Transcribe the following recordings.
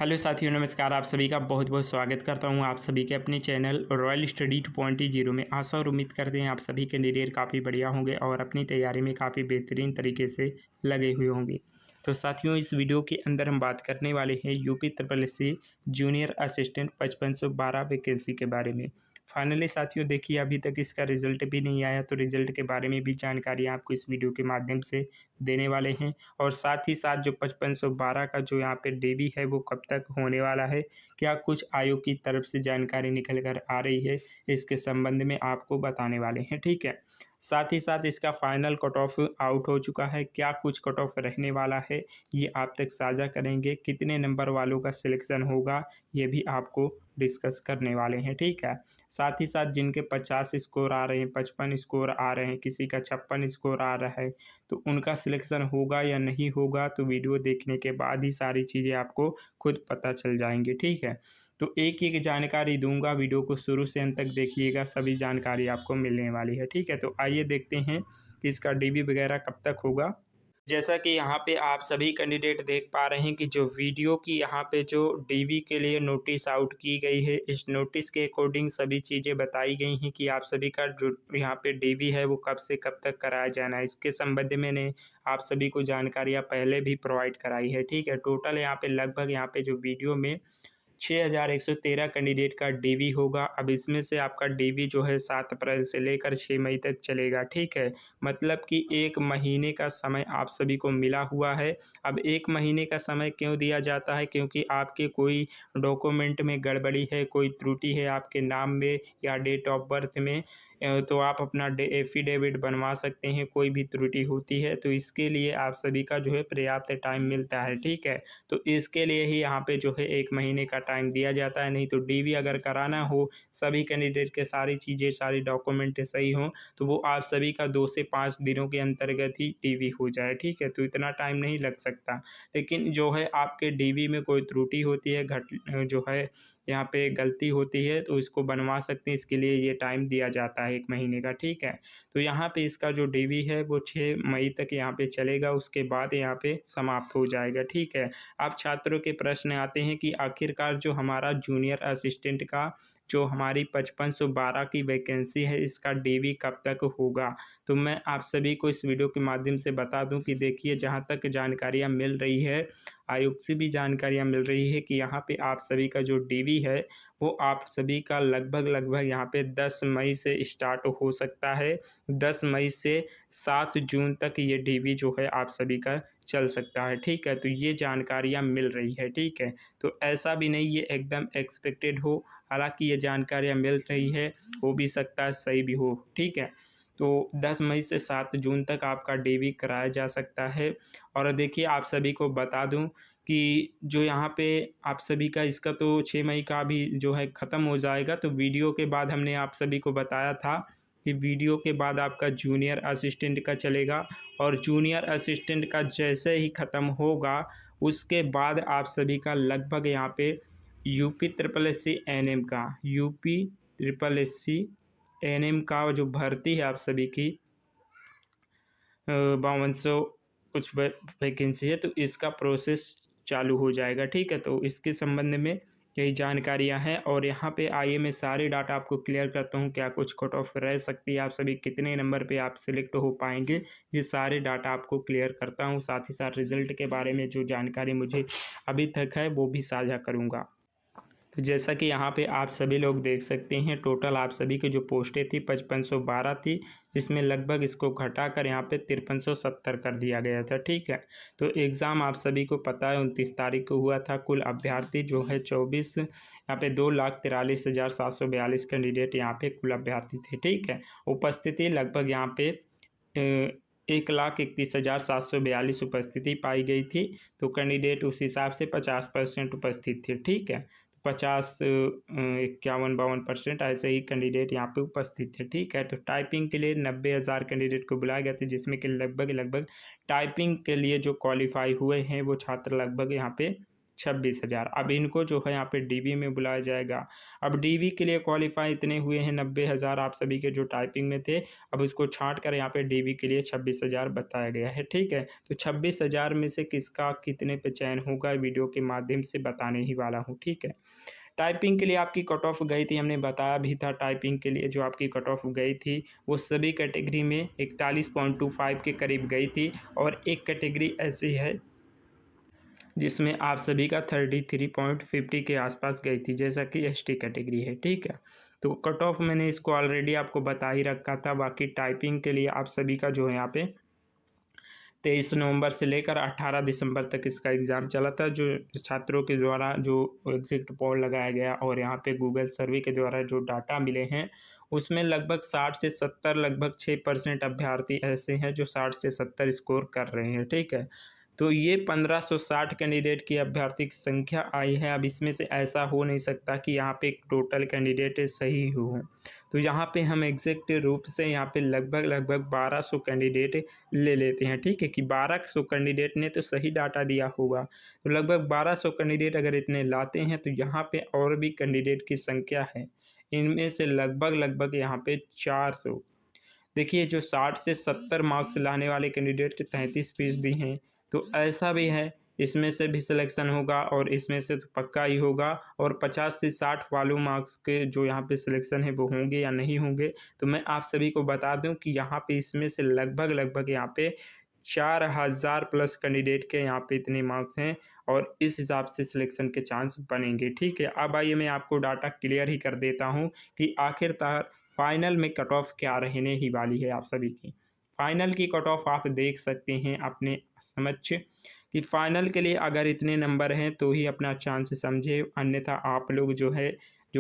Hello साथियों, नमस्कार। आप सभी का बहुत बहुत स्वागत करता हूं आप सभी के अपने चैनल रॉयल स्टडी 2.0 में। आशा और उम्मीद करते हैं आप सभी कैंडिडेट काफ़ी बढ़िया होंगे और अपनी तैयारी में काफ़ी बेहतरीन तरीके से लगे हुए होंगे। तो साथियों, इस वीडियो के अंदर हम बात करने वाले हैं UP triple S C junior assistant 5512 vacancy के बारे में। फाइनली साथियों, देखिए अभी तक इसका रिजल्ट भी नहीं आया, तो रिजल्ट के बारे में भी जानकारी आपको इस वीडियो के माध्यम से देने वाले हैं। और साथ ही साथ जो 5512 का जो यहाँ पे डेवी है वो कब तक होने वाला है, क्या कुछ आयोग की तरफ से जानकारी निकल कर आ रही है, इसके संबंध में आपको बताने वाले हैं। ठीक है, साथ ही साथ इसका फाइनल कट ऑफ आउट हो चुका है, क्या कुछ कट ऑफ रहने वाला है ये आप तक साझा करेंगे, कितने नंबर वालों का सिलेक्शन होगा ये भी आपको डिस्कस करने वाले हैं। ठीक है, साथ ही साथ जिनके 50 स्कोर आ रहे हैं, 55 स्कोर आ रहे हैं, किसी का 56 स्कोर आ रहा है, तो उनका सिलेक्शन होगा या नहीं होगा, तो वीडियो देखने के बाद ही सारी चीज़ें आपको खुद पता चल जाएंगी। ठीक है, तो एक एक जानकारी दूंगा, वीडियो को शुरू से अंत तक देखिएगा, सभी जानकारी आपको मिलने वाली है। ठीक है, तो आइए देखते हैं कि इसका डीबी वगैरह कब तक होगा। जैसा कि यहाँ पे आप सभी कैंडिडेट देख पा रहे हैं कि जो वीडियो की यहाँ पे जो डीवी के लिए नोटिस आउट की गई है, इस नोटिस के अकॉर्डिंग सभी चीज़ें बताई गई हैं कि आप सभी का जो यहाँ पे डीवी है वो कब से कब तक कराया जाना है। इसके संबंध में मैंने आप सभी को जानकारियाँ पहले भी प्रोवाइड कराई है। ठीक है, टोटल यहाँ पे लगभग यहाँ पे जो वीडियो में 6113 कैंडिडेट का डीवी होगा। अब इसमें से आपका डीवी जो है 7 अप्रैल से लेकर 6 मई तक चलेगा। ठीक है, मतलब कि 1 महीने का समय आप सभी को मिला हुआ है। अब 1 महीने का समय क्यों दिया जाता है, क्योंकि आपके कोई डॉक्यूमेंट में गड़बड़ी है, कोई त्रुटि है आपके नाम में या डेट ऑफ बर्थ में, तो आप अपना एफिडेविट बनवा सकते हैं कोई भी त्रुटि होती है, तो इसके लिए आप सभी का जो है पर्याप्त टाइम मिलता है। ठीक है, तो इसके लिए ही यहाँ पे जो है 1 महीने का टाइम दिया जाता है। नहीं तो डीवी अगर कराना हो, सभी कैंडिडेट के सारी चीज़ें, सारी डॉक्यूमेंट सही हों, तो वो आप सभी का 2 से 5 दिनों के अंतर्गत ही डीवी हो जाए। ठीक है, तो इतना टाइम नहीं लग सकता। लेकिन जो है आपके डीवी में कोई त्रुटि होती है, जो है यहाँ पे गलती होती है, तो इसको बनवा सकते हैं। इसके लिए ये टाइम दिया जाता है 1 महीने का। ठीक है, तो यहाँ पे इसका जो डीवी है वो 6 मई तक यहाँ पे चलेगा, उसके बाद यहाँ पे समाप्त हो जाएगा। ठीक है, अब छात्रों के प्रश्न आते हैं कि आखिरकार जो हमारा जूनियर असिस्टेंट का जो हमारी 5512 की वैकेंसी है, इसका डीवी कब तक होगा। तो मैं आप सभी को इस वीडियो के माध्यम से बता दूं कि देखिए, जहां तक जानकारियां मिल रही है, आयोग से भी जानकारियां मिल रही है कि यहाँ पे आप सभी का जो डीवी है वो आप सभी का लगभग यहाँ पे 10 मई से स्टार्ट हो सकता है। 10 मई से 7 जून तक ये डीवी जो है आप सभी का चल सकता है। ठीक है, तो ये जानकारियाँ मिल रही है। ठीक है, तो ऐसा भी नहीं ये एकदम एक्सपेक्टेड हो, हालांकि ये जानकारियाँ मिल रही है, हो भी सकता है सही भी हो। ठीक है, तो 10 मई से 7 जून तक आपका डीवी कराया जा सकता है। और देखिए, आप सभी को बता दूं कि जो यहाँ पे आप सभी का इसका तो 6 मई का भी जो है ख़त्म हो जाएगा। तो वीडियो के बाद हमने आप सभी को बताया था कि वीडियो के बाद आपका जूनियर असिस्टेंट का चलेगा, और जूनियर असिस्टेंट का जैसे ही ख़त्म होगा उसके बाद आप सभी का लगभग यहाँ पे UP triple S C N M का जो भर्ती है आप सभी की 5200 कुछ वैकेंसी है, तो इसका प्रोसेस चालू हो जाएगा। ठीक है, तो इसके संबंध में यही जानकारियां हैं। और यहाँ पे आइए मैं सारे डाटा आपको क्लियर करता हूँ, क्या कुछ कट ऑफ रह सकती है, आप सभी कितने नंबर पे आप सिलेक्ट हो पाएंगे, ये सारे डाटा आपको क्लियर करता हूँ। साथ ही साथ रिजल्ट के बारे में जो जानकारी मुझे अभी तक है वो भी साझा करूँगा। तो जैसा कि यहाँ पे आप सभी लोग देख सकते हैं, टोटल आप सभी की जो पोस्टें थी 5512 थी, जिसमें लगभग इसको घटाकर यहाँ पे 5370 कर दिया गया था। ठीक है, तो एग्ज़ाम आप सभी को पता है 29 तारीख को हुआ था। कुल अभ्यर्थी जो है 24, यहाँ पे 2,43,742 कैंडिडेट यहाँ पे कुल अभ्यर्थी थे। ठीक है, उपस्थिति लगभग यहाँ पे 1,31,742 उपस्थिति पाई गई थी। तो कैंडिडेट उस हिसाब से 50% उपस्थित थे। ठीक है, 50 51-52% ऐसे ही कैंडिडेट यहाँ पे उपस्थित थे। ठीक है, तो टाइपिंग के लिए 90,000 कैंडिडेट को बुलाए गए थे, जिसमें कि लगभग टाइपिंग के लिए जो क्वालिफाई हुए हैं वो छात्र लगभग यहाँ पे 26,000। अब इनको जो है यहाँ पे डीवी में बुलाया जाएगा। अब डीवी के लिए क्वालिफाई इतने हुए हैं 90,000 आप सभी के जो टाइपिंग में थे, अब उसको छाँट कर यहाँ पे डीवी के लिए 26,000 बताया गया है, ठीक है। तो 26,000 में से किसका कितने पे चयन होगा वीडियो के माध्यम से बताने ही वाला हूँ, ठीक है। टाइपिंग के लिए आपकी कट ऑफ गई थी, हमने बताया भी था टाइपिंग के लिए जो आपकी कट ऑफ गई थी वो सभी कैटेगरी में 41.25 के करीब गई थी, और एक कैटेगरी ऐसी है जिसमें आप सभी का 33.50 के आसपास गई थी, जैसा कि एसटी कैटेगरी है, ठीक है। तो कट ऑफ मैंने इसको ऑलरेडी आपको बता ही रखा था। बाकी टाइपिंग के लिए आप सभी का जो है यहाँ पे 23 नवंबर से लेकर 18 दिसंबर तक इसका एग्ज़ाम चला था, जो छात्रों के द्वारा जो एग्जिट पोल लगाया गया और यहाँ पे गूगल सर्वे के द्वारा जो डाटा मिले हैं, उसमें लगभग 60 से 70 लगभग 6% अभ्यर्थी ऐसे हैं जो 60 से 70 स्कोर कर रहे हैं, ठीक है। तो ये 1560 कैंडिडेट की अभ्यर्थी की संख्या आई है। अब इसमें से ऐसा हो नहीं सकता कि यहाँ पे टोटल कैंडिडेट सही हो, तो यहाँ पे हम एग्जैक्ट रूप से यहाँ पे लगभग 1200 कैंडिडेट ले लेते हैं, ठीक है, कि 1200 कैंडिडेट ने तो सही डाटा दिया होगा। तो लगभग 1200 कैंडिडेट अगर इतने लाते हैं तो यहाँ पे और भी कैंडिडेट की संख्या है, इनमें से लगभग यहाँ पे 400। देखिए जो 60 से 70 मार्क्स लाने वाले कैंडिडेट 33% हैं, तो ऐसा भी है, इसमें से भी सिलेक्शन होगा और इसमें से तो पक्का ही होगा। और 50 से 60 वालों मार्क्स के जो यहाँ पे सिलेक्शन है वो होंगे या नहीं होंगे, तो मैं आप सभी को बता दूं कि यहाँ पे इसमें से लगभग यहाँ पे 4000 प्लस कैंडिडेट के यहाँ पे इतने मार्क्स हैं, और इस हिसाब से सिलेक्शन के चांस बनेंगे, ठीक है। अब आइए मैं आपको डाटा क्लियर ही कर देता हूँ कि आखिरकार फाइनल में कट ऑफ क्या रहने ही वाली है आप सभी की। फाइनल की कट ऑफ आप देख सकते हैं अपने समक्ष कि फाइनल के लिए अगर इतने नंबर हैं तो ही अपना चांस समझे, अन्यथा आप लोग जो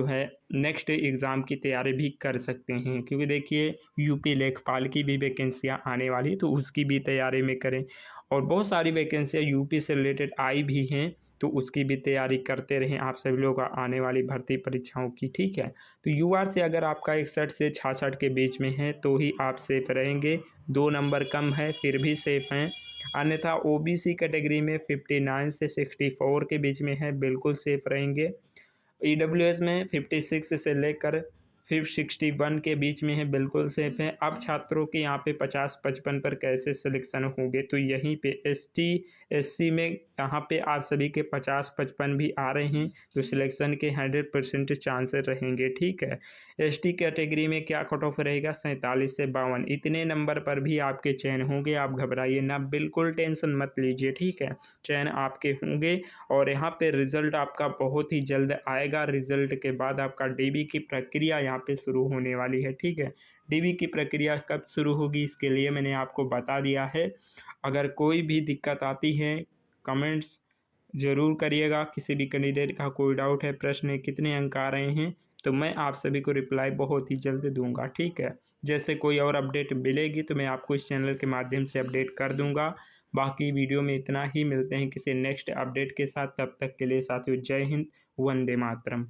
है नेक्स्ट एग्ज़ाम की तैयारी भी कर सकते हैं, क्योंकि देखिए यूपी लेखपाल की भी वैकेंसियाँ आने वाली, तो उसकी भी तैयारी में करें। और बहुत सारी वैकेंसियाँ यूपी से रिलेटेड आई भी हैं, तो उसकी भी तैयारी करते रहें आप सभी लोग आने वाली भर्ती परीक्षाओं की, ठीक है। तो यूआर से अगर आपका 61 से 66 के बीच में है तो ही आप सेफ रहेंगे, 2 नंबर कम है फिर भी सेफ हैं। अन्यथा ओबीसी कैटेगरी में 59 से 64 के बीच में है, बिल्कुल सेफ रहेंगे। ईडब्ल्यूएस में 56 से लेकर फिर 61 के बीच में है, बिल्कुल सेफ है। अब छात्रों के यहाँ पे 50-55 पर कैसे सिलेक्शन होंगे, तो यहीं पे एसटी एससी में यहाँ पे आप सभी के 50-55 भी आ रहे हैं, तो सिलेक्शन के 100% चांसेस रहेंगे, ठीक है। एसटी कैटेगरी में क्या कट ऑफ रहेगा, 47 से 52, इतने नंबर पर भी आपके चयन होंगे। आप घबराइए ना, बिल्कुल टेंशन मत लीजिए, ठीक है। चयन आपके होंगे और यहाँ पे रिजल्ट आपका बहुत ही जल्द आएगा। रिजल्ट के बाद आपका डीबी की प्रक्रिया यहाँ पे शुरू होने वाली है, ठीक है। डीबी की प्रक्रिया कब शुरू होगी इसके लिए मैंने आपको बता दिया है। अगर कोई भी दिक्कत आती है कमेंट्स ज़रूर करिएगा, किसी भी कैंडिडेट का कोई डाउट है, प्रश्न है, कितने अंक आ रहे हैं, तो मैं आप सभी को रिप्लाई बहुत ही जल्द दूंगा, ठीक है। जैसे कोई और अपडेट मिलेगी तो मैं आपको इस चैनल के माध्यम से अपडेट कर दूंगा। बाकी वीडियो में इतना ही, मिलते हैं किसी नेक्स्ट अपडेट के साथ, तब तक के लिए साथियों जय हिंद, वंदे मातरम।